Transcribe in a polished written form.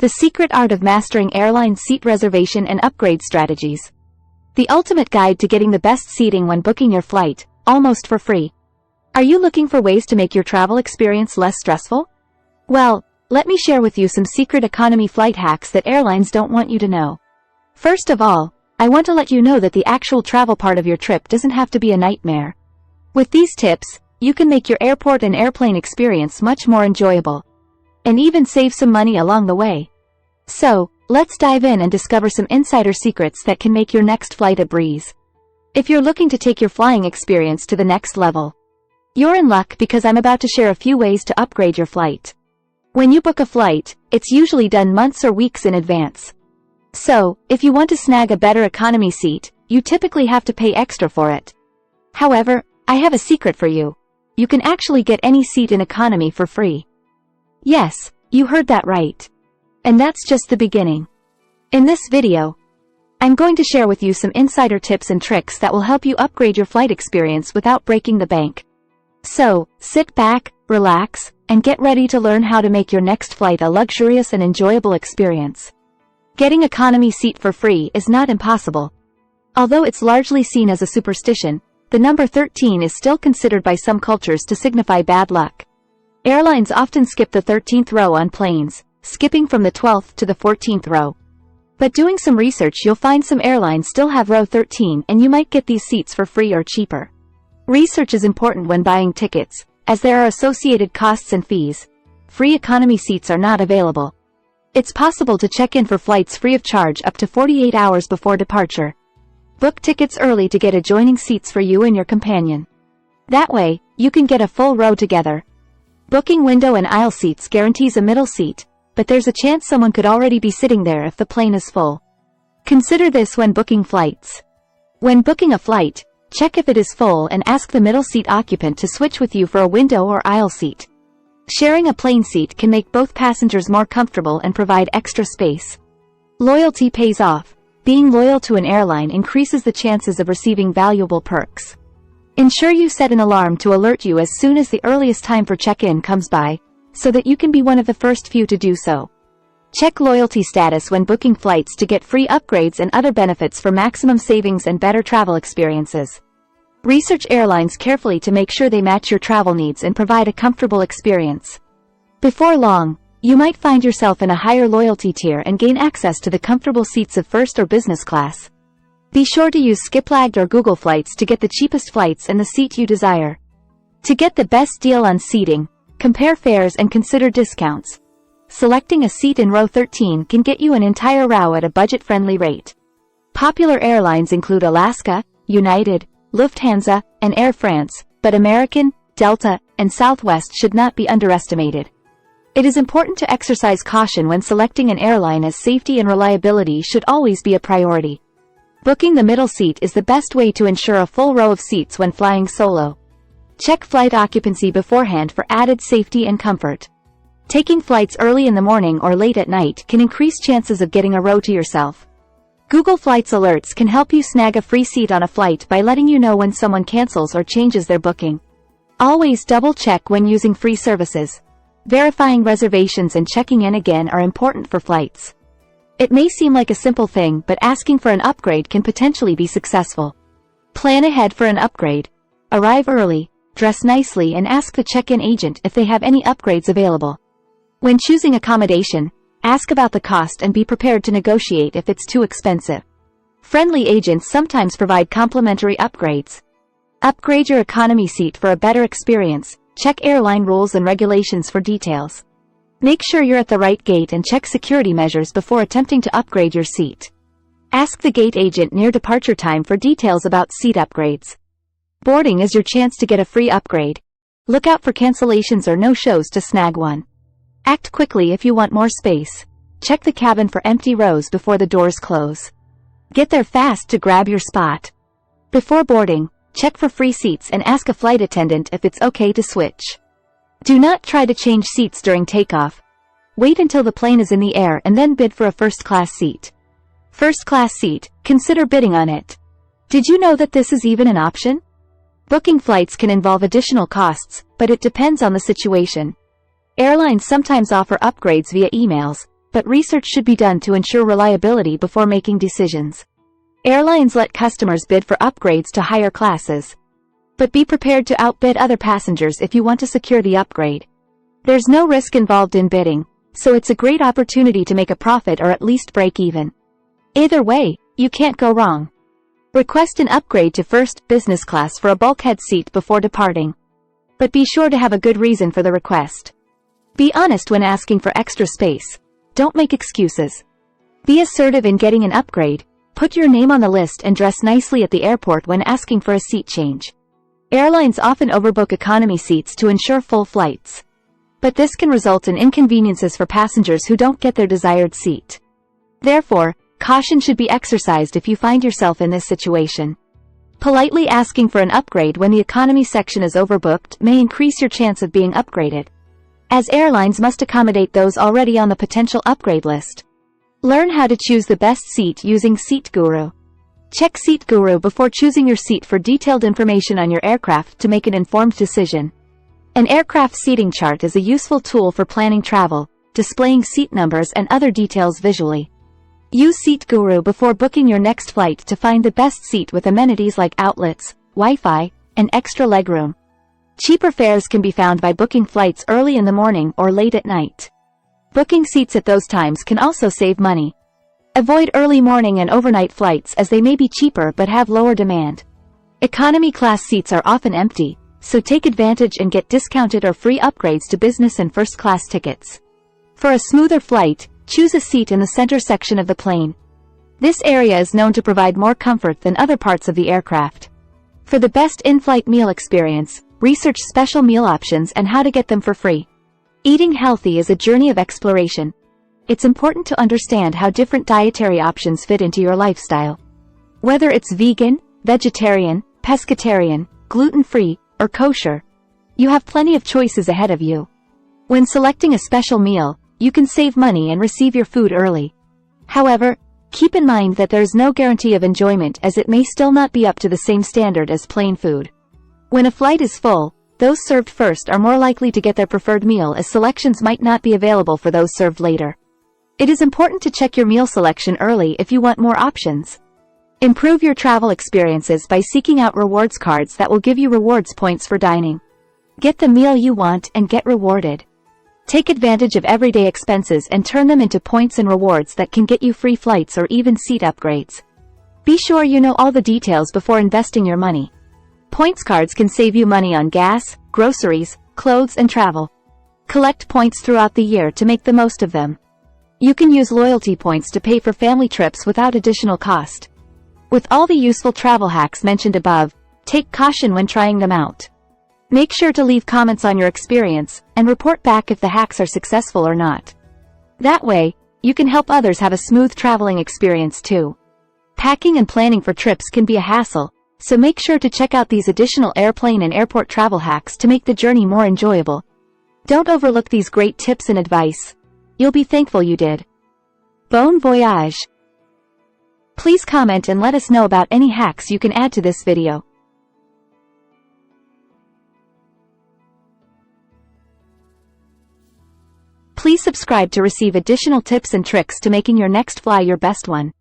The secret art of mastering airline seat reservation and upgrade strategies. The ultimate guide to getting the best seating when booking your flight, almost for free. Are you looking for ways to make your travel experience less stressful? Well, let me share with you some secret economy flight hacks that airlines don't want you to know. First of all, I want to let you know that the actual travel part of your trip doesn't have to be a nightmare. With these tips, you can make your airport and airplane experience much more enjoyable. And even save some money along the way. So, let's dive in and discover some insider secrets that can make your next flight a breeze. If you're looking to take your flying experience to the next level, you're in luck because I'm about to share a few ways to upgrade your flight. When you book a flight, it's usually done months or weeks in advance. So, if you want to snag a better economy seat, you typically have to pay extra for it. However, I have a secret for you. You can actually get any seat in economy for free. Yes, you heard that right. And that's just the beginning. In this video, I'm going to share with you some insider tips and tricks that will help you upgrade your flight experience without breaking the bank. So, sit back, relax, and get ready to learn how to make your next flight a luxurious and enjoyable experience. Getting economy seat for free is not impossible. Although it's largely seen as a superstition, the number 13 is still considered by some cultures to signify bad luck. Airlines often skip the 13th row on planes, skipping from the 12th to the 14th row. But doing some research, you'll find some airlines still have row 13 and you might get these seats for free or cheaper. Research is important when buying tickets, as there are associated costs and fees. Free economy seats are not available. It's possible to check in for flights free of charge up to 48 hours before departure. Book tickets early to get adjoining seats for you and your companion. That way, you can get a full row together. Booking window and aisle seats guarantees a middle seat, but there's a chance someone could already be sitting there if the plane is full. Consider this when booking flights. When booking a flight, check if it is full and ask the middle seat occupant to switch with you for a window or aisle seat. Sharing a plane seat can make both passengers more comfortable and provide extra space. Loyalty pays off. Being loyal to an airline increases the chances of receiving valuable perks. Ensure you set an alarm to alert you as soon as the earliest time for check-in comes by, so that you can be one of the first few to do so. Check loyalty status when booking flights to get free upgrades and other benefits for maximum savings and better travel experiences. Research airlines carefully to make sure they match your travel needs and provide a comfortable experience. Before long, you might find yourself in a higher loyalty tier and gain access to the comfortable seats of first or business class. Be sure to use Skiplagged or Google Flights to get the cheapest flights and the seat you desire. To get the best deal on seating, compare fares and consider discounts. Selecting a seat in row 13 can get you an entire row at a budget-friendly rate. Popular airlines include Alaska, United, Lufthansa, and Air France, but American, Delta, and Southwest should not be underestimated. It is important to exercise caution when selecting an airline, as safety and reliability should always be a priority. Booking the middle seat is the best way to ensure a full row of seats when flying solo. Check flight occupancy beforehand for added safety and comfort. Taking flights early in the morning or late at night can increase chances of getting a row to yourself. Google Flights alerts can help you snag a free seat on a flight by letting you know when someone cancels or changes their booking. Always double-check when using free services. Verifying reservations and checking in again are important for flights. It may seem like a simple thing, but asking for an upgrade can potentially be successful. Plan ahead for an upgrade. Arrive early, dress nicely, and ask the check-in agent if they have any upgrades available. When choosing accommodation, ask about the cost and be prepared to negotiate if it's too expensive. Friendly agents sometimes provide complimentary upgrades. Upgrade your economy seat for a better experience. Check airline rules and regulations for details. Make sure you're at the right gate and check security measures before attempting to upgrade your seat. Ask the gate agent near departure time for details about seat upgrades. Boarding is your chance to get a free upgrade. Look out for cancellations or no-shows to snag one. Act quickly if you want more space. Check the cabin for empty rows before the doors close. Get there fast to grab your spot. Before boarding, check for free seats and ask a flight attendant if it's okay to switch. Do not try to change seats during takeoff. Wait until the plane is in the air and then bid for a first-class seat. First-class seat, consider bidding on it. Did you know that this is even an option? Booking flights can involve additional costs, but it depends on the situation. Airlines sometimes offer upgrades via emails, but research should be done to ensure reliability before making decisions. Airlines let customers bid for upgrades to higher classes. But be prepared to outbid other passengers if you want to secure the upgrade. There's no risk involved in bidding, so it's a great opportunity to make a profit or at least break even. Either way, you can't go wrong. Request an upgrade to first business class for a bulkhead seat before departing. But be sure to have a good reason for the request. Be honest when asking for extra space. Don't make excuses. Be assertive in getting an upgrade. Put your name on the list and dress nicely at the airport when asking for a seat change. Airlines often overbook economy seats to ensure full flights. But this can result in inconveniences for passengers who don't get their desired seat. Therefore, caution should be exercised if you find yourself in this situation. Politely asking for an upgrade when the economy section is overbooked may increase your chance of being upgraded, as airlines must accommodate those already on the potential upgrade list. Learn how to choose the best seat using Seat Guru. Check Seat Guru before choosing your seat for detailed information on your aircraft to make an informed decision. An aircraft seating chart is a useful tool for planning travel, displaying seat numbers and other details visually. Use Seat Guru before booking your next flight to find the best seat with amenities like outlets, Wi-Fi, and extra legroom. Cheaper fares can be found by booking flights early in the morning or late at night. Booking seats at those times can also save money. Avoid early morning and overnight flights as they may be cheaper but have lower demand. Economy class seats are often empty, so take advantage and get discounted or free upgrades to business and first class tickets. For a smoother flight, choose a seat in the center section of the plane. This area is known to provide more comfort than other parts of the aircraft. For the best in-flight meal experience, research special meal options and how to get them for free. Eating healthy is a journey of exploration. It's important to understand how different dietary options fit into your lifestyle. Whether it's vegan, vegetarian, pescatarian, gluten-free, or kosher, you have plenty of choices ahead of you. When selecting a special meal, you can save money and receive your food early. However, keep in mind that there is no guarantee of enjoyment as it may still not be up to the same standard as plain food. When a flight is full, those served first are more likely to get their preferred meal as selections might not be available for those served later. It is important to check your meal selection early if you want more options. Improve your travel experiences by seeking out rewards cards that will give you rewards points for dining. Get the meal you want and get rewarded. Take advantage of everyday expenses and turn them into points and rewards that can get you free flights or even seat upgrades. Be sure you know all the details before investing your money. Points cards can save you money on gas, groceries, clothes and travel. Collect points throughout the year to make the most of them. You can use loyalty points to pay for family trips without additional cost. With all the useful travel hacks mentioned above, take caution when trying them out. Make sure to leave comments on your experience, and report back if the hacks are successful or not. That way, you can help others have a smooth traveling experience too. Packing and planning for trips can be a hassle, so make sure to check out these additional airplane and airport travel hacks to make the journey more enjoyable. Don't overlook these great tips and advice. You'll be thankful you did. Bon voyage! Please comment and let us know about any hacks you can add to this video. Please subscribe to receive additional tips and tricks to making your next fly your best one.